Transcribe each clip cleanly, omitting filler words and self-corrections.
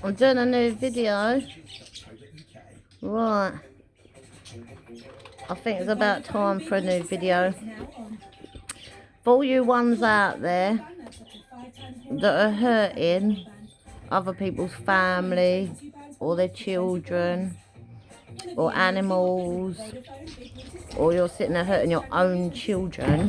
I'm doing a new video. Right. I think it's about time for a new video. For all you ones out there that are hurting other people's family or their children or animals, or you're sitting there hurting your own children.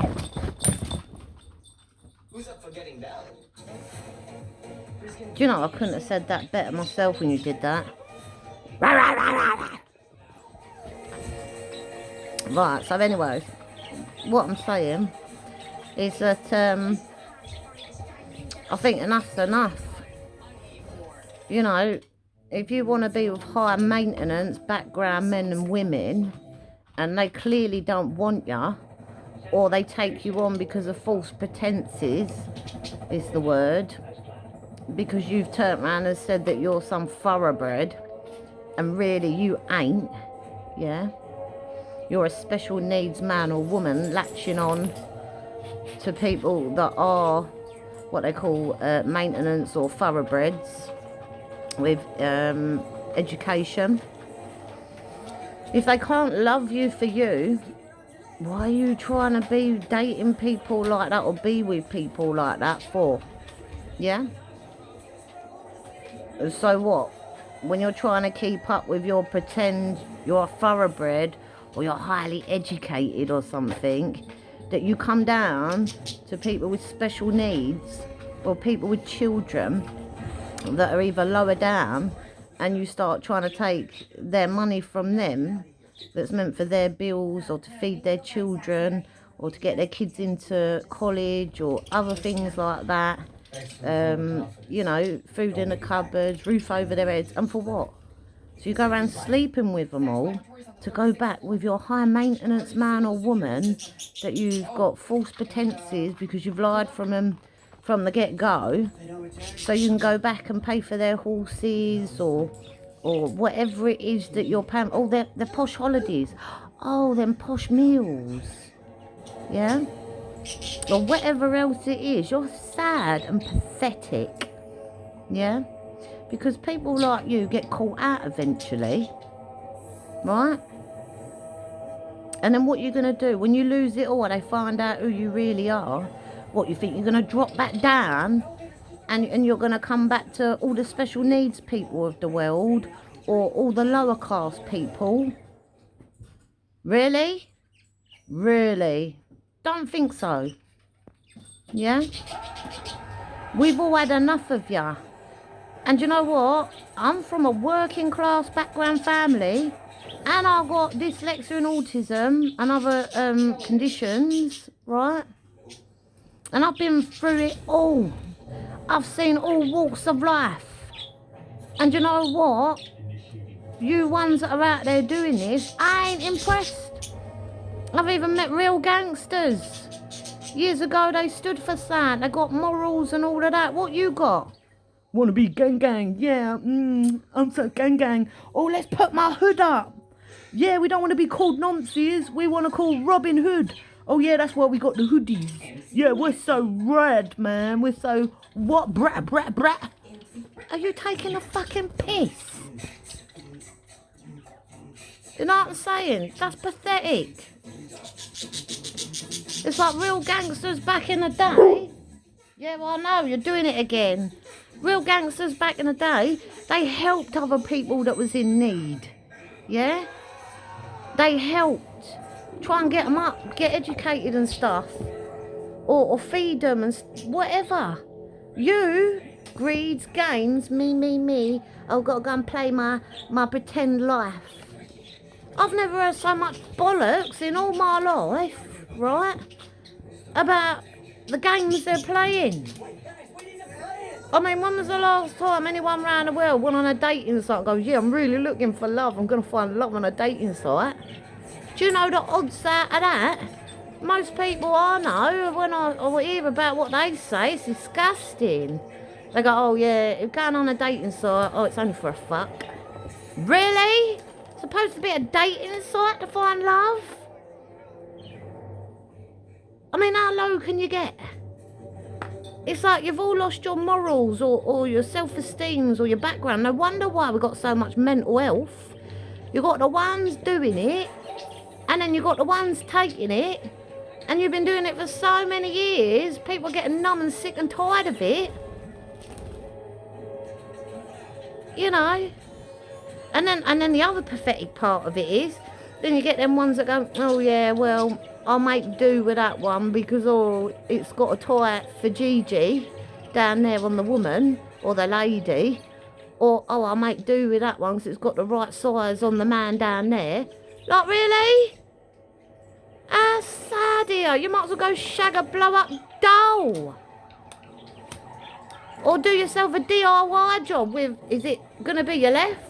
Do you know, I couldn't have said that better myself when you did that. Right, so anyways, what I'm saying is that I think enough's enough. You know, if you want to be with high maintenance background men and women, and they clearly don't want you, or they take you on because of false pretenses, is the word, because you've turned around and said that you're some thoroughbred, and really you ain't, yeah? You're a special needs man or woman latching on to people that are what they call maintenance or thoroughbreds with education. If they can't love you for you, why are you trying to be dating people like that or be with people like that for? Yeah? So what? When you're trying to keep up with your pretend you're a thoroughbred or you're highly educated or something, that you come down to people with special needs or people with children that are either lower down, and you start trying to take their money from them that's meant for their bills or to feed their children or to get their kids into college or other things like that. You know, food in the cupboards, roof over their heads, and for what? So you go around sleeping with them all to go back with your high maintenance man or woman that you've got false pretenses because you've lied from them from the get-go, so you can go back and pay for their horses or whatever it is that you're paying. Oh, their posh holidays. Oh, them posh meals. Yeah? Or whatever else it is. You're sad and pathetic. Yeah? Because people like you get caught out eventually. Right? And then what you're going to do when you lose it all, they find out who you really are. What, you think you're going to drop back down and you're going to come back to all the special needs people of the world or all the lower class people? Really? Really? Don't think so. Yeah? We've all had enough of ya. And you know what? I'm from a working class background family, and I've got dyslexia and autism and other conditions, right? And I've been through it all. I've seen all walks of life. And you know what? You ones that are out there doing this, I ain't impressed. I've even met real gangsters. Years ago, they stood for something. They got morals and all of that. What you got? Want to be gang gang? Yeah, I'm so gang gang. Oh, let's put my hood up. Yeah, we don't want to be called nonces. We want to call Robin Hood. Oh yeah, that's why we got the hoodies. Yeah, we're so red, man. We're so what? Brat, brat, brat. Are you taking a fucking piss? You know what I'm saying? That's pathetic. It's like real gangsters back in the day. Yeah, well, I know, you're doing it again. Real gangsters back in the day, they helped other people that was in need. Yeah? They helped. Try and get them up, get educated and stuff. Or feed them and whatever. You, greeds, gains, me. I've got to go and play my pretend life. I've never heard so much bollocks in all my life, right? About the games they're playing. I mean, when was the last time anyone around the world went on a dating site and goes, yeah, I'm really looking for love, I'm going to find love on a dating site? Do you know the odds out of that? Most people I know, when I hear about what they say, it's disgusting. They go, oh yeah, if going on a dating site, oh, it's only for a fuck. Really? Supposed to be a dating site to find love? I mean, how low can you get? It's like you've all lost your morals or your self-esteems or your background. No wonder why we've got so much mental health. You've got the ones doing it, and then you've got the ones taking it, and you've been doing it for so many years. People are getting numb and sick and tired of it. You know? And then the other pathetic part of it is, then you get them ones that go, oh yeah, well, I'll make do with that one because, oh, it's got a tie for Gigi down there on the woman or the lady. Or, oh, I'll make do with that one because it's got the right size on the man down there. Like, really? How sad are you? You might as well go shag a blow-up doll. Or do yourself a DIY job with, is it going to be your left?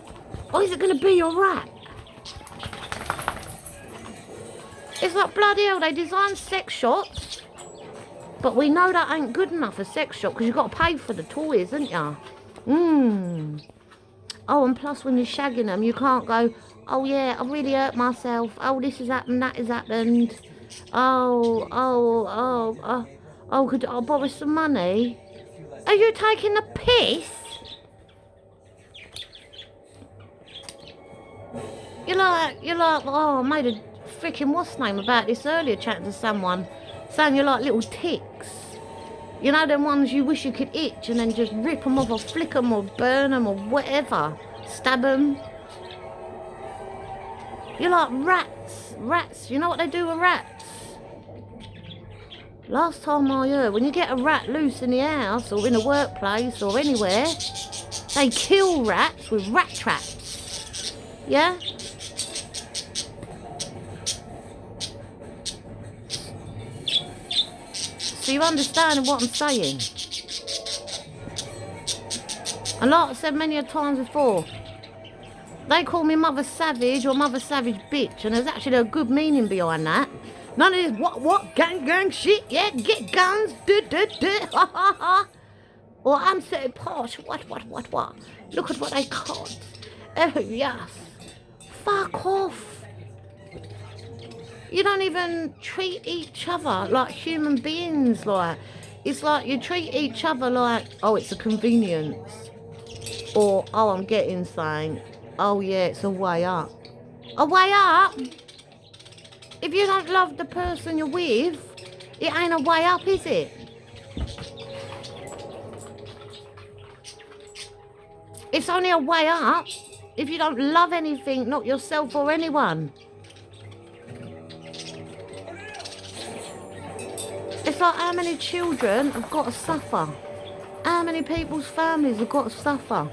Or is it going to be your right? It's like, bloody hell, they design sex shops, but we know that ain't good enough for sex shop because you've got to pay for the toys, haven't you? Oh, and plus when you're shagging them, you can't go, oh yeah, I really hurt myself. Oh, this has happened, that has happened. Oh, could I borrow some money? Are you taking the piss? You're like, oh, I made a freaking what's name about this earlier, chatting to someone, saying you're like little ticks. You know, them ones you wish you could itch and then just rip them off or flick them or burn them or whatever. Stab them. You're like rats. Rats. You know what they do with rats? Last time I heard, when you get a rat loose in the house or in a workplace or anywhere, they kill rats with rat traps. Yeah? So you understand what I'm saying? And like I said many a times before, they call me Mother Savage or Mother Savage Bitch, and there's actually a good meaning behind that. None of this what gang shit, yeah, get guns, ha ha ha. Or I'm so posh, what. Look at what I caught. Oh yes. Fuck off. You don't even treat each other like human beings, like. It's like you treat each other like, oh, it's a convenience. Or, oh, I'm getting something. Oh, yeah, it's a way up. A way up? If you don't love the person you're with, it ain't a way up, is it? It's only a way up if you don't love anything, not yourself or anyone. It's like how many children have got to suffer? How many people's families have got to suffer?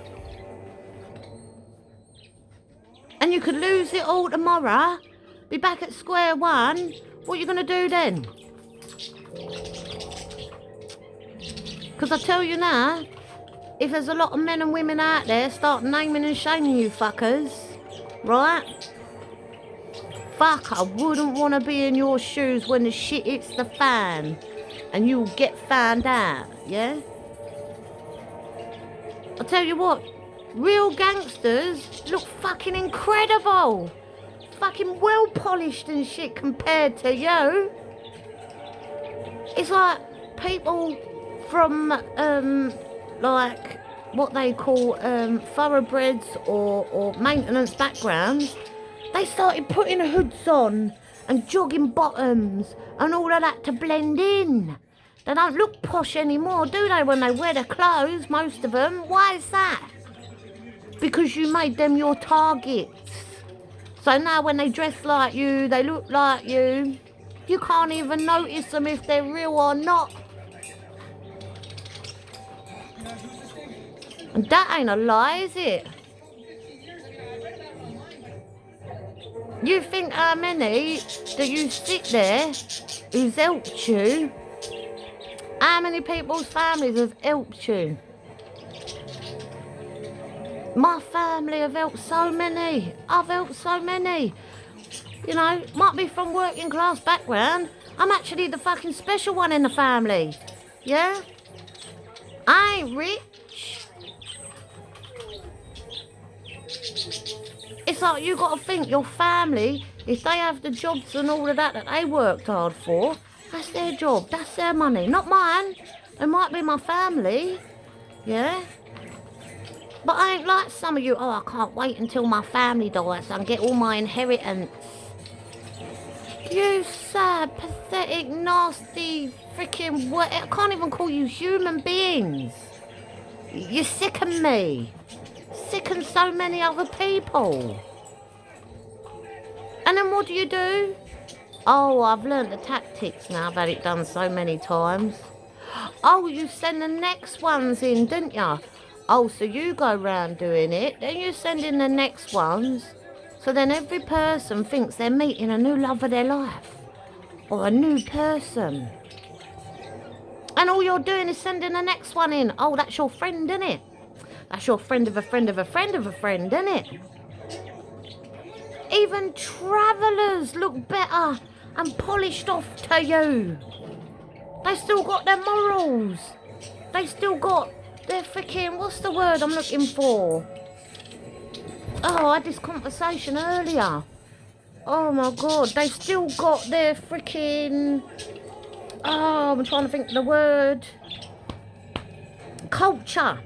And you could lose it all tomorrow, be back at square one. What are you going to do then? Because I tell you now, if there's a lot of men and women out there, start naming and shaming you fuckers, right? Fuck, I wouldn't want to be in your shoes when the shit hits the fan and you'll get found out, yeah? I'll tell you what, real gangsters look fucking incredible. Fucking well polished and shit compared to you. It's like people from, like, what they call thoroughbreds or maintenance backgrounds. They started putting hoods on and jogging bottoms and all of that to blend in. They don't look posh anymore, do they, when they wear their clothes, most of them? Why is that? Because you made them your targets. So now when they dress like you, they look like you, you can't even notice them if they're real or not. And that ain't a lie, is it? You think how many that you sit there who's helped you? How many people's families have helped you? My family have helped so many. I've helped so many. You know, might be from working class background. I'm actually the fucking special one in the family. Yeah? I ain't rich. It's like you got to think your family, if they have the jobs and all of that they worked hard for, that's their job, that's their money, not mine. They might be my family, yeah? But I ain't like some of you, oh, I can't wait until my family dies so I can get all my inheritance. You sad, pathetic, nasty, freaking what? I can't even call you human beings. You sicken me. Sicken so many other people. And then what do? Oh, I've learnt the tactics now. I've had it done so many times. Oh, you send the next ones in, didn't you? Oh, so you go round doing it, then you send in the next ones. So then every person thinks they're meeting a new love of their life. Or a new person. And all you're doing is sending the next one in. Oh, that's your friend, isn't it? That's your friend of a friend of a friend of a friend, isn't it? Even travellers look better and polished off to you. They still got their morals. They still got their freaking, what's the word I'm looking for? Oh, I had this conversation earlier. Oh my God, they've still got their freaking, oh, I'm trying to think of the word. Culture.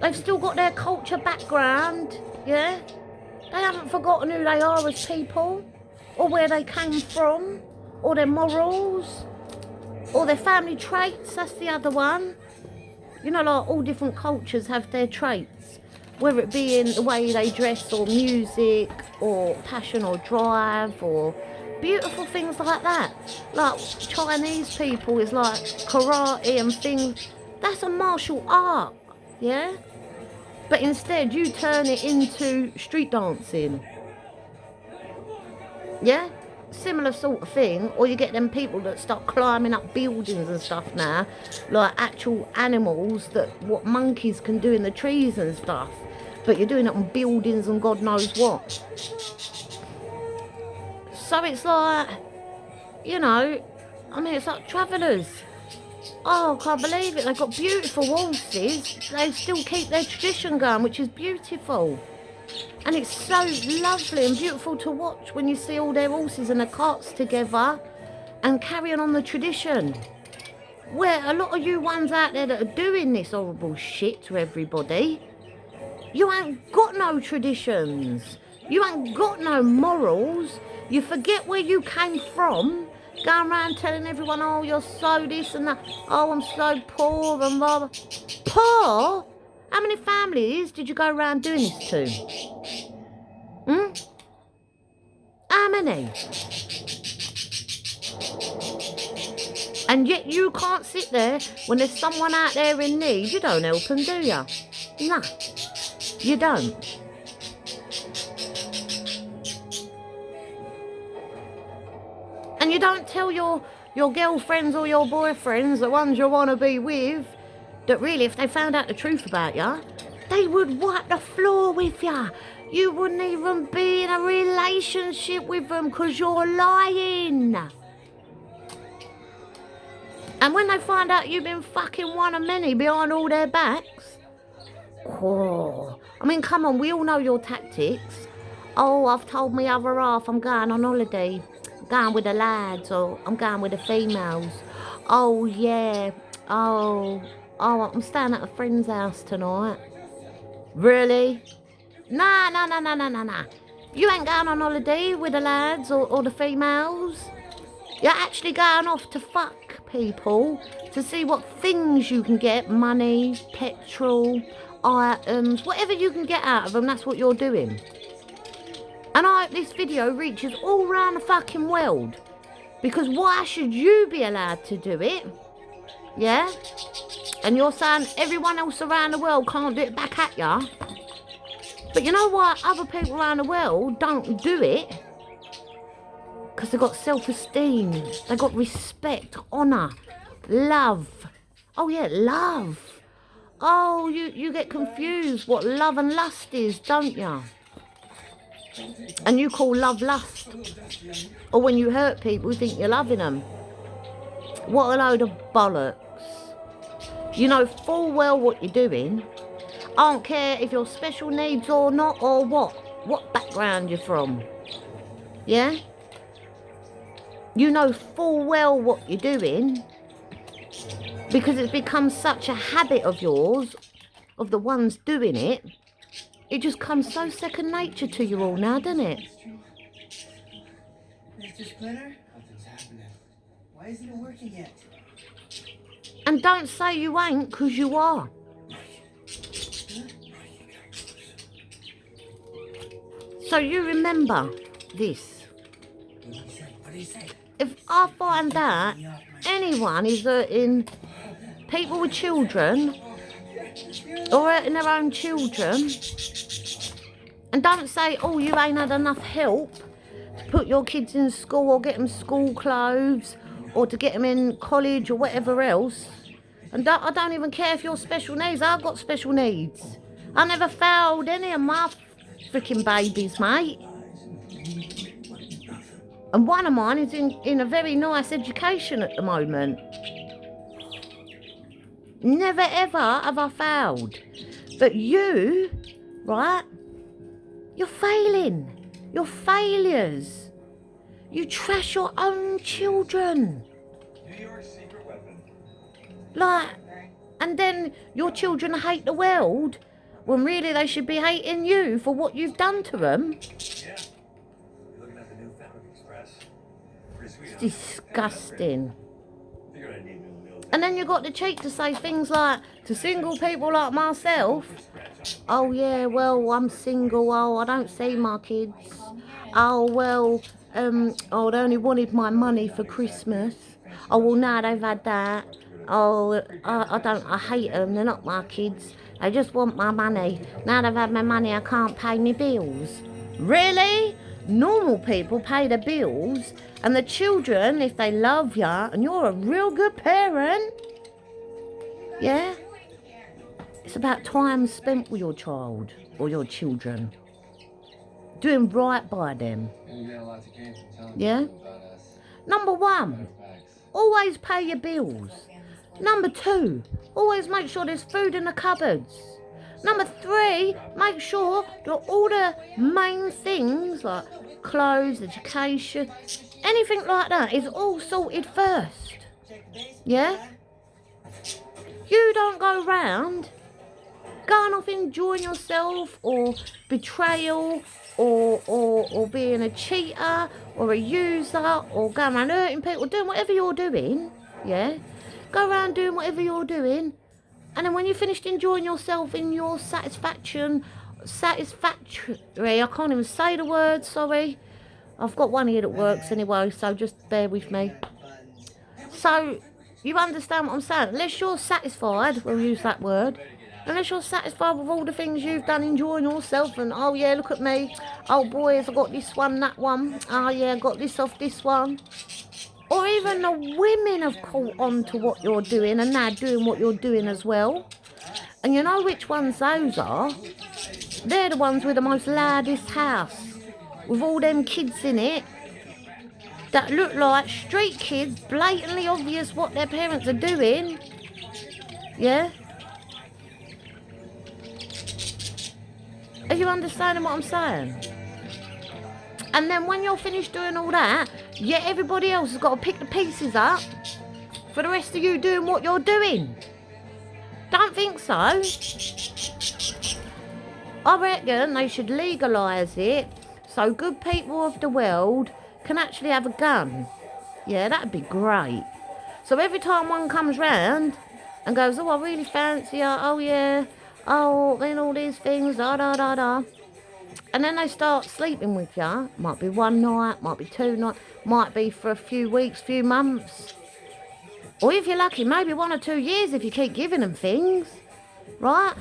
They've still got their culture background, yeah? They haven't forgotten who they are as people, or where they came from, or their morals, or their family traits, that's the other one. You know, like all different cultures have their traits, whether it be in the way they dress, or music, or passion, or drive, or beautiful things like that. Like Chinese people is like karate and things. That's a martial art, yeah? But instead you turn it into street dancing. Yeah? Similar sort of thing. Or you get them people that start climbing up buildings and stuff now, like actual animals that what monkeys can do in the trees and stuff. But you're doing it on buildings and God knows what. So it's like, you know, I mean, it's like travellers. Oh, I can't believe it. They've got beautiful horses. They still keep their tradition going, which is beautiful. And it's so lovely and beautiful to watch when you see all their horses and the carts together and carrying on the tradition. Where a lot of you ones out there that are doing this horrible shit to everybody, you ain't got no traditions. You ain't got no morals. You forget where you came from. Going around telling everyone, oh, you're so this and that. Oh, I'm so poor and blah, blah. Poor? How many families did you go around doing this to? How many? And yet you can't sit there when there's someone out there in need. You don't help them, do you? No, you don't. And you don't tell your girlfriends or your boyfriends, the ones you want to be with, that really if they found out the truth about you, they would wipe the floor with you. You wouldn't even be in a relationship with them because you're lying. And when they find out you've been fucking one of many behind all their backs, oh, I mean, come on, we all know your tactics. Oh, I've told me other half I'm going on holiday. Going with the lads, or I'm going with the females. Oh yeah, oh, I'm staying at a friend's house tonight. Really? Nah. You ain't going on holiday with the lads or the females. You're actually going off to fuck people to see what things you can get, money, petrol, items, whatever you can get out of them, that's what you're doing. And I hope this video reaches all around the fucking world. Because why should you be allowed to do it? Yeah? And you're saying everyone else around the world can't do it back at ya? But you know why other people around the world don't do it? Because they've got self-esteem. They've got respect, honour, love. Oh yeah, love. Oh, you get confused what love and lust is, don't you? And you call love lust. Or when you hurt people, you think you're loving them. What a load of bollocks. You know full well what you're doing. I don't care if you're special needs or not, or what background you're from. Yeah? You know full well what you're doing. Because it's become such a habit of yours, of the ones doing it, it just comes so second nature to you all now, doesn't it? Mr. Splinter? Nothing's happening. Why isn't it working yet? And don't say you ain't, because you are. So you remember this. What did he say? If I find out anyone is hurting people with children or hurting their own children, and don't say, oh, you ain't had enough help to put your kids in school or get them school clothes or to get them in college or whatever else. And I don't even care if you're special needs. I've got special needs. I never failed any of my freaking babies, mate. And one of mine is in a very nice education at the moment. Never ever have I failed. But you, right, you're failing. You're failures. You trash your own children. New York's secret weapon. Like, and then your children hate the world when really they should be hating you for what you've done to them. Yeah. You're looking at the new Fabric Express. Pretty sweet, huh? Disgusting. Figured I'd need new wheels. And then you got the cheek to say things like, to single people like myself, oh yeah, well, I'm single, oh, I don't see my kids. Oh, well, oh, they only wanted my money for Christmas. Oh, well, now they've had that. Oh, I hate them, they're not my kids. They just want my money. Now they've had my money, I can't pay my bills. Really? Normal people pay the bills, and the children, if they love you, and you're a real good parent, yeah? It's about time spent with your child or your children. Doing right by them. Yeah? Number one, always pay your bills. Number two, always make sure there's food in the cupboards. Number three, make sure that all the main things like clothes, education, anything like that is all sorted first. Yeah? You don't go round going off enjoying yourself or betrayal or being a cheater or a user or going around hurting people, doing whatever you're doing, yeah? Go around doing whatever you're doing, and then when you're finished enjoying yourself in your satisfactory, I can't even say the word, sorry. I've got one here that works anyway, so just bear with me. So, you understand what I'm saying? Unless you're satisfied, we'll use that word, unless you're satisfied with all the things you've done, enjoying yourself, and oh yeah, look at me, oh boys, I got this one, that one, oh yeah, I got this off this one. Or even the women have caught on to what you're doing and now doing what you're doing as well. And you know which ones those are? They're the ones with the most loudest house, with all them kids in it that look like street kids, blatantly obvious what their parents are doing. Yeah? Are you understanding what I'm saying? And then when you're finished doing all that, yet everybody else has got to pick the pieces up for the rest of you doing what you're doing. Don't think so. I reckon they should legalise it so good people of the world can actually have a gun. Yeah, that'd be great. So every time one comes round and goes, oh, I really fancy her, oh yeah, oh, then all these things, da da da da. And then they start sleeping with you. Might be one night, might be 2 nights, might be for a few weeks, few months. Or if you're lucky, maybe 1 or 2 years if you keep giving them things. Right?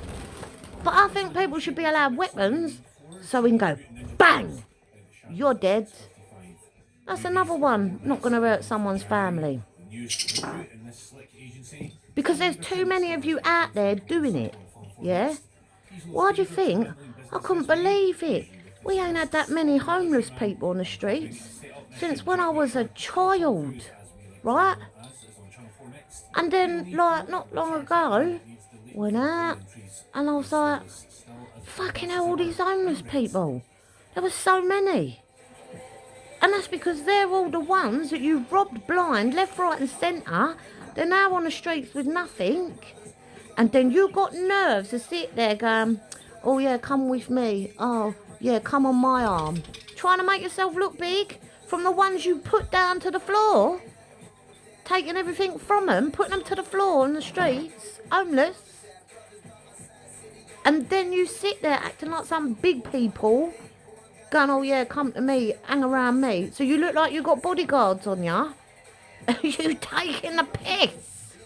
But I think people should be allowed weapons so we can go, bang! You're dead. That's another one not going to hurt someone's family. Because there's too many of you out there doing it. Yeah? Why do you think? I couldn't believe it. We ain't had that many homeless people on the streets since when I was a child, right? And then, like, not long ago, went out, and I was like, fucking hell, all these homeless people. There were so many. And that's because they're all the ones that you've robbed blind, left, right and centre, that They're now on the streets with nothing. And then you got nerves to sit there going, oh yeah, come with me. Oh yeah, come on my arm. Trying to make yourself look big from the ones you put down to the floor. Taking everything from them, putting them to the floor on the streets, homeless. And then you sit there acting like some big people, going, oh yeah, come to me, hang around me. So you look like you got bodyguards on you. You taking the piss.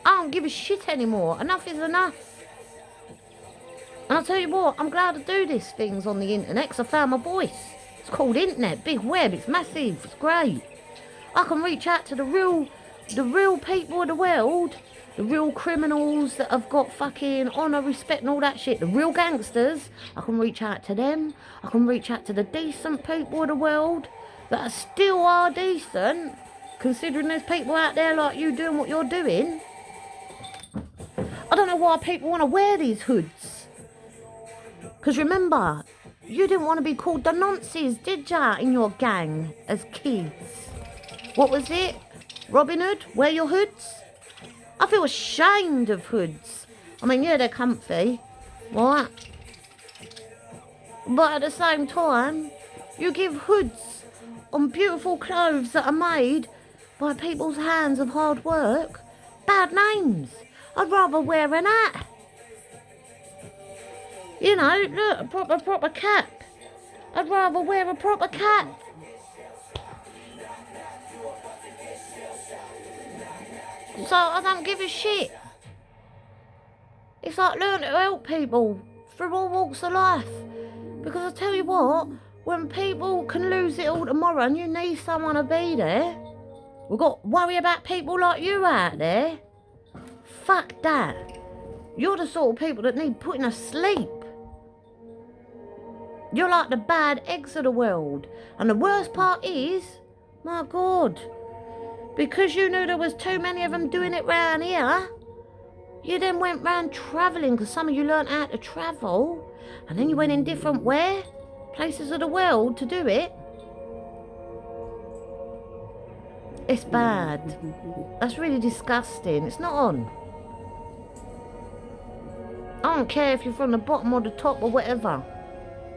I don't give a shit anymore. Enough is enough. And I'll tell you what, I'm glad to do these things on the internet because I found my voice. It's called internet, big web, it's massive, it's great. I can reach out to the real people of the world, the real criminals that have got fucking honour, respect and all that shit, the real gangsters. I can reach out to them. I can reach out to the decent people of the world that still are decent, considering there's people out there like you doing what you're doing. I don't know why people want to wear these hoods. Because remember, you didn't want to be called the nonces, did ya, in your gang as kids? What was it? Robin Hood? Wear your hoods? I feel ashamed of hoods. I mean, yeah, they're comfy, right? But at the same time, you give hoods on beautiful clothes that are made by people's hands of hard work bad names. I'd rather wear an hat. You know, look, a proper cap. I'd rather wear a proper cap. So I don't give a shit. It's like learn to help people through all walks of life. Because I tell you what, when people can lose it all tomorrow and you need someone to be there, we've got to worry about people like you out there. Fuck that. You're the sort of people that need putting to sleep. You're like the bad eggs of the world. And the worst part is, my God, because you knew there was too many of them doing it round here, you then went round travelling, because some of you learnt how to travel, and then you went in different places of the world to do it. It's bad. That's really disgusting. It's not on. I don't care if you're from the bottom or the top or whatever.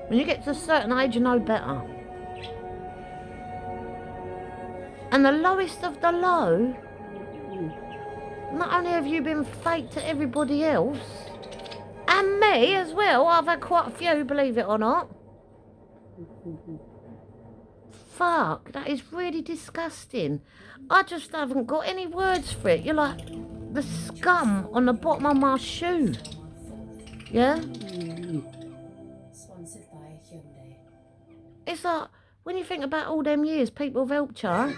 When you get to a certain age, you know better. And the lowest of the low, not only have you been fake to everybody else, and me as well, I've had quite a few, believe it or not. Fuck, that is really disgusting. I just haven't got any words for it. You're like the scum on the bottom of my shoe. Yeah? Sponsored by Hyundai. It's like, when you think about all them years people have helped you,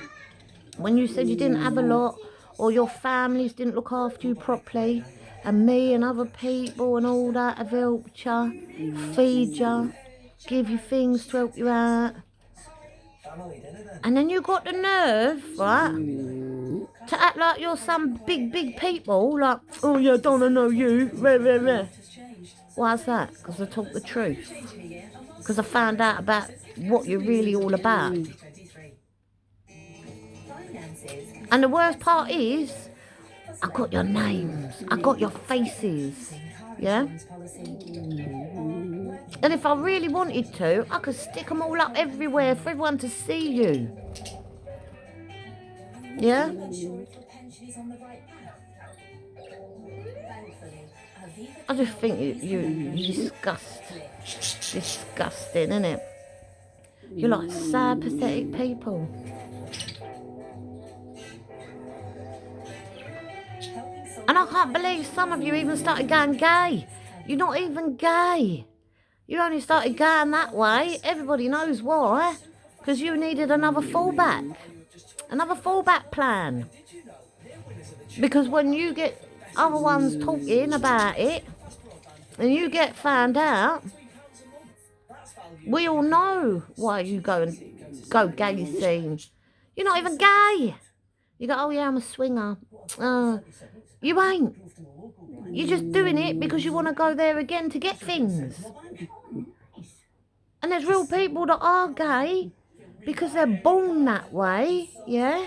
when you said you didn't have a lot, or your families didn't look after you properly, and me and other people and all that have helped you, feed you, give you things to help you out. And then you got the nerve, right, to act like you're some big people, like, oh yeah, don't I know you, rah, rah, rah. Why's that? Because I talk the truth. Because I found out about what you're really all about. And the worst part is, I got your names, I got your faces, yeah? And if I really wanted to, I could stick them all up everywhere for everyone to see you. Yeah? I just think you disgusting, innit? You're like sad, pathetic people. And I can't believe some of you even started going gay. You're not even gay. You only started going that way. Everybody knows why. Because you needed another fallback. Another fallback plan. Because when you get other ones talking about it, and you get found out, we all know why you go gay scene. You're not even gay. You go, oh yeah, I'm a swinger. You ain't. You're just doing it because you want to go there again to get things. And there's real people that are gay because they're born that way, yeah?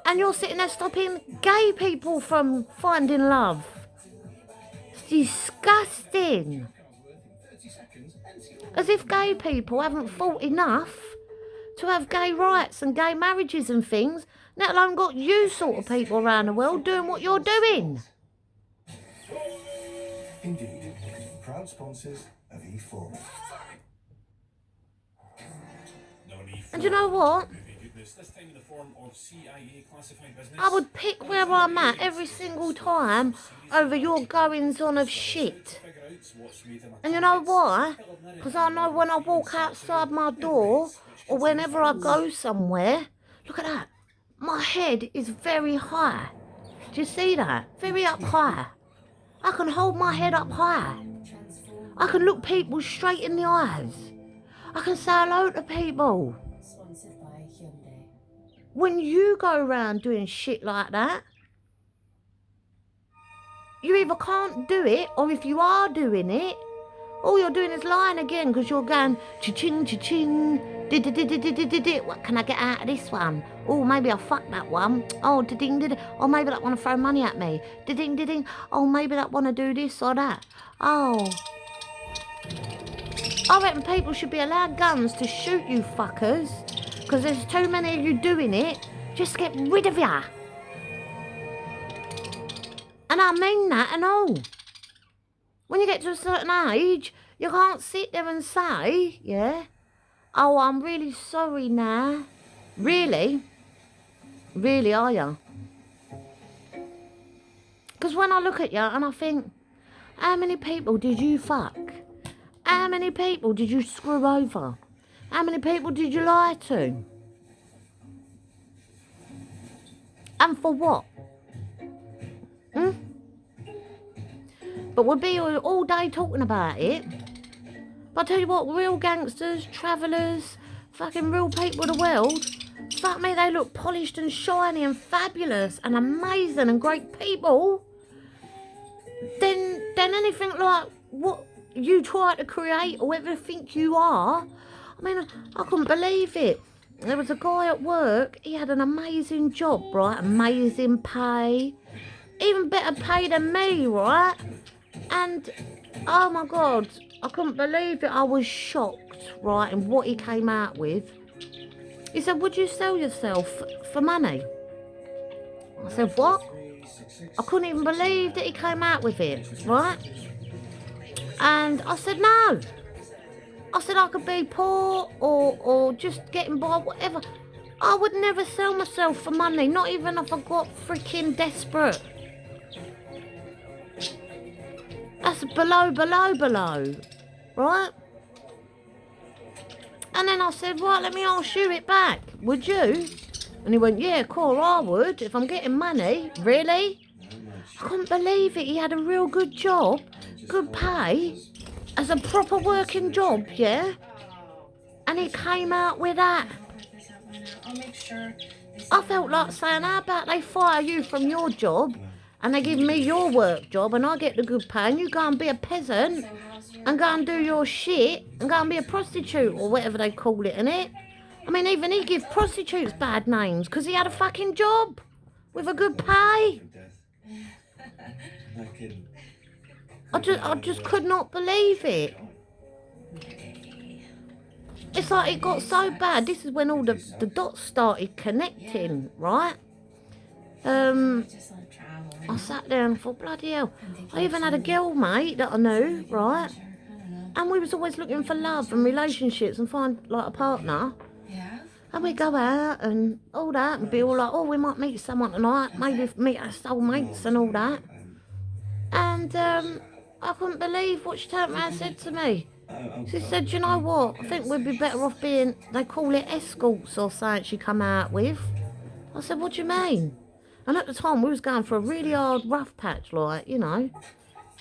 And you're sitting there stopping gay people from finding love. It's disgusting. As if gay people haven't fought enough to have gay rights and gay marriages and things, let alone got you sort of people around the world doing what you're doing. Indeed. Proud sponsors of E4. And you know what? I would pick where I'm at every single time over your goings on of shit. And you know why? Because I know when I walk outside my door or whenever I go somewhere, look at that. My head is very high. Do you see that? Very up high. I can hold my head up high. I can look people straight in the eyes. I can say hello to people. When you go around doing shit like that, you either can't do it, or if you are doing it, all you're doing is lying again because you're going cha-ching, cha-ching, di-di-di-di-di-di-di. What can I get out of this one? Oh, maybe I'll fuck that one. Oh, da-ding, da-ding. Oh, maybe that want to throw money at me. Da-ding, da-ding. Oh, maybe that want to do this or that. Oh. I reckon people should be allowed guns to shoot you fuckers because there's too many of you doing it. Just get rid of ya. And I mean that and all. When you get to a certain age, you can't sit there and say, yeah, oh, I'm really sorry now. Really? Really, are you? Because when I look at you and I think, how many people did you fuck? How many people did you screw over? How many people did you lie to? And for what? But we'll be all day talking about it. But I tell you what, real gangsters, travellers, fucking real people of the world, fuck me, they look polished and shiny and fabulous and amazing and great people. Then anything like what you try to create or whatever you think you are, I mean, I couldn't believe it. There was a guy at work, he had an amazing job, right? Amazing pay. Even better pay than me, right? And, oh my God, I couldn't believe it. I was shocked, right, in what he came out with. He said, would you sell yourself for money? I said, what? I couldn't even believe that he came out with it, right? And I said, no. I said I could be poor or just getting by, whatever. I would never sell myself for money, not even if I got freaking desperate. That's below, right? And then I said, right, let me ask you it back. Would you? And he went, yeah, cool, I would, if I'm getting money. Really? I couldn't believe it. He had a real good job, good pay, as a proper working job, yeah? And he came out with that. I felt like saying, how about they fire you from your job and they give me your work job and I get the good pay and you go and be a peasant and go and do your shit and go and be a prostitute or whatever they call it, innit? I mean, even he gives prostitutes bad names because he had a fucking job with a good pay. I just could not believe it. It's like it got so bad. This is when all the dots started connecting, right? I sat there and thought, bloody hell. I even had a girl mate that I knew, right? And we was always looking for love and relationships and find like a partner. And we go out and all that and be all like, oh, we might meet someone tonight, maybe meet our soulmates and all that. And I couldn't believe what she turned around and said to me. She said, you know what, I think we'd be better off being, they call it escorts or something she come out with. I said, what do you mean? And at the time we was going for a really hard rough patch, like, you know.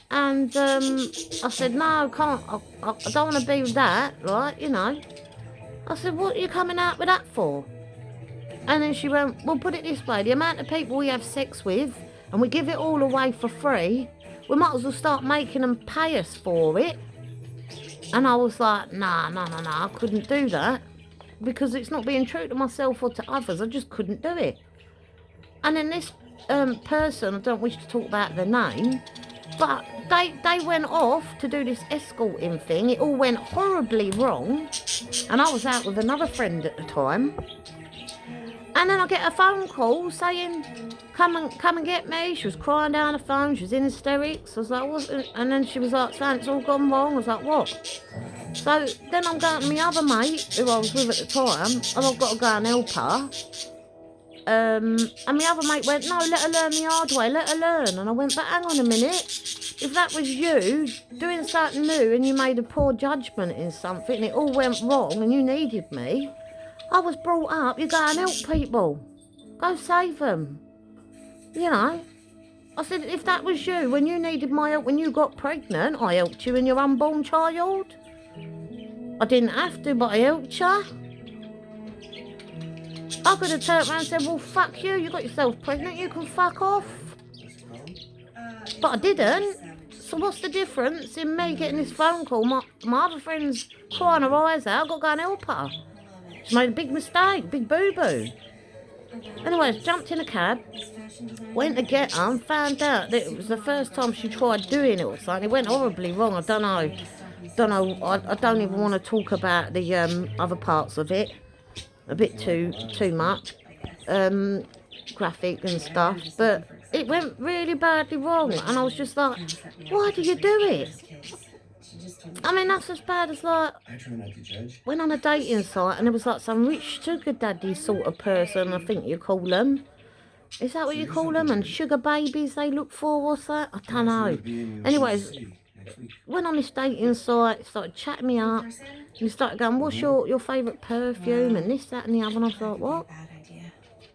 And I said, no, I can't, I don't want to be with that, like, you know. I said, what are you coming out with that for? And then she went, well, put it this way, the amount of people we have sex with and we give it all away for free, we might as well start making them pay us for it. And I was like, nah, I couldn't do that. because it's not being true to myself or to others. I just couldn't do it. And then this person, I don't wish to talk about the name, but they went off to do this escorting thing. It all went horribly wrong, and I was out with another friend at the time. And then I get a phone call saying, come and get me. She was crying down the phone. She was in hysterics. I was like, what? And then she was like, saying it's all gone wrong. I was like, what? So then I'm going to my other mate, who I was with at the time, and I've got to go and help her. And my other mate went, no, let her learn the hard way, let her learn. And I went, but hang on a minute. If that was you doing something new and you made a poor judgment in something and it all went wrong and you needed me, I was brought up, you go and help people. Go save them. You know? I said, if that was you, when you needed my help, when you got pregnant, I helped you and your unborn child. I didn't have to, but I helped you. I could have turned around and said, well, fuck you, you got yourself pregnant, you can fuck off. But I didn't. So what's the difference in me getting this phone call? My other friend's crying her eyes out, I've got to go and help her. She made a big mistake, big boo-boo. Anyway, I jumped in a cab, went to get her and found out that it was the first time she tried doing it or something. It went horribly wrong, I don't know. I don't even want to talk about the other parts of it. A bit too much. Graphic and stuff. But it went really badly wrong. And I was just like, why do you do it? I mean, that's as bad as like, went on a dating site and there was like some rich sugar daddy sort of person, I think you call them. Is that what you call them? And sugar babies they look for, what's that? I don't know. Anyways, went on this dating site, started chatting me up. And he started going, what's your favourite perfume? And this, that and the other. And I was like, what?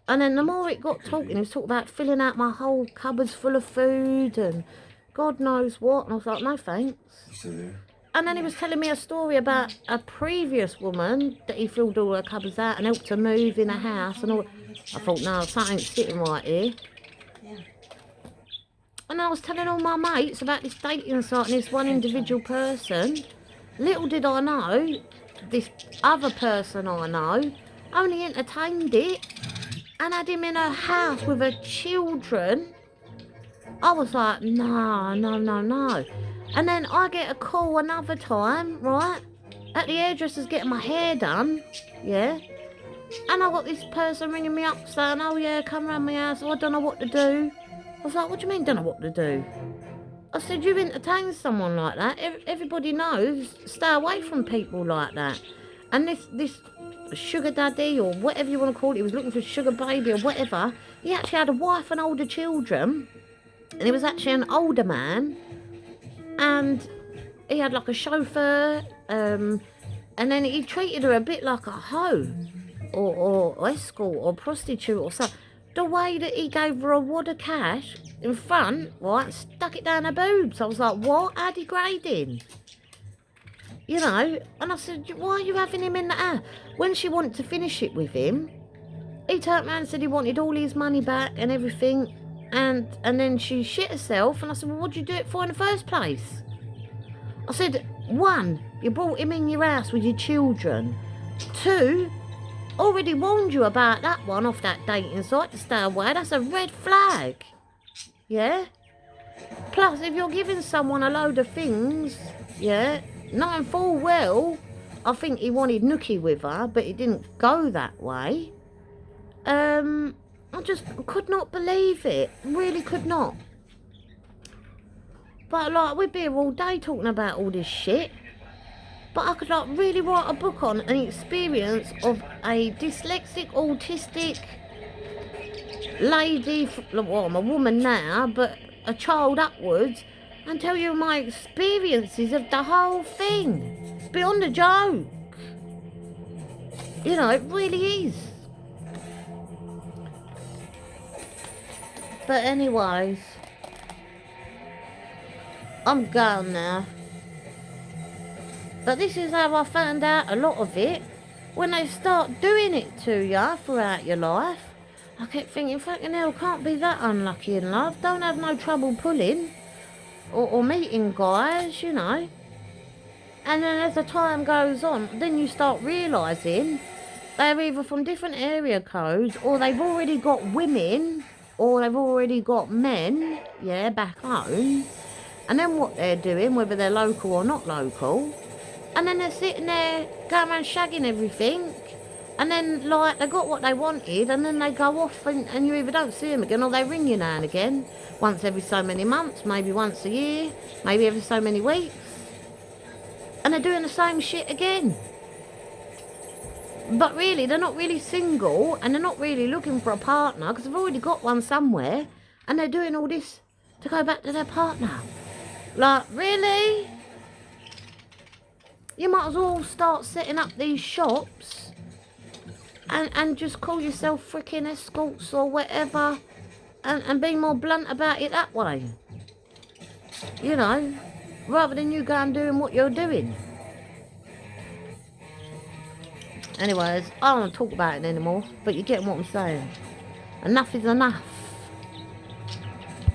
And then the more it got talking, he was talking about filling out my whole cupboards full of food and God knows what. And I was like, no thanks. And then he was telling me a story about a previous woman that he filled all her cupboards out and helped her move in a house and all. I thought, no, something's sitting right here. And I was telling all my mates about this dating site and this one individual person. Little did I know, this other person I know only entertained it and had him in her house with her children. I was like, no. And then I get a call another time, right, at the hairdresser's getting my hair done, yeah? And I got this person ringing me up saying, oh yeah, come round my house, I don't know what to do. I was like, what do you mean, don't know what to do? I said, you entertain someone like that. Everybody knows, stay away from people like that. And this sugar daddy, or whatever you want to call it, he was looking for a sugar baby or whatever. He actually had a wife and older children. And he was actually an older man. And he had like a chauffeur. And then he treated her a bit like a hoe. Or escort or prostitute or something. The way that he gave her a wad of cash in front, right, stuck it down her boobs. I was like, what? How degrading? You know? And I said, why are you having him in the house? When she wanted to finish it with him, he turned around and said he wanted all his money back and everything. And then she shit herself. And I said, well, what did you do it for in the first place? I said, 1, you brought him in your house with your children. 2, already warned you about that one off that dating site to stay away. That's a red flag. Yeah? Plus, if you're giving someone a load of things, yeah, knowing full well, I think he wanted nookie with her, but it didn't go that way. I just could not believe it. Really could not. But, like, we'd be here all day talking about all this shit. But I could, like, really write a book on an experience of a dyslexic, autistic lady, well, I'm a woman now, but a child upwards, and tell you my experiences of the whole thing. It's beyond a joke. You know, it really is. But anyways, I'm gone now. But this is how I found out a lot of it. When they start doing it to you throughout your life, I kept thinking, fucking hell, can't be that unlucky in love. Don't have no trouble pulling or meeting guys, you know. And then as the time goes on, then you start realising they're either from different area codes, or they've already got women, or they've already got men, yeah, back home. And then what they're doing, whether they're local or not local, and then they're sitting there going around shagging everything, and then, like, they got what they wanted, and then they go off, and you either don't see them again, or they ring you now and again, once every so many months, maybe once a year, maybe every so many weeks, and they're doing the same shit again. But really, they're not really single, and they're not really looking for a partner, because they've already got one somewhere, and they're doing all this to go back to their partner. Like, really? You might as well start setting up these shops and just call yourself freaking escorts or whatever, and be more blunt about it that way. You know, rather than you going doing what you're doing. Anyways, I don't want to talk about it anymore, but you get what I'm saying. Enough is enough.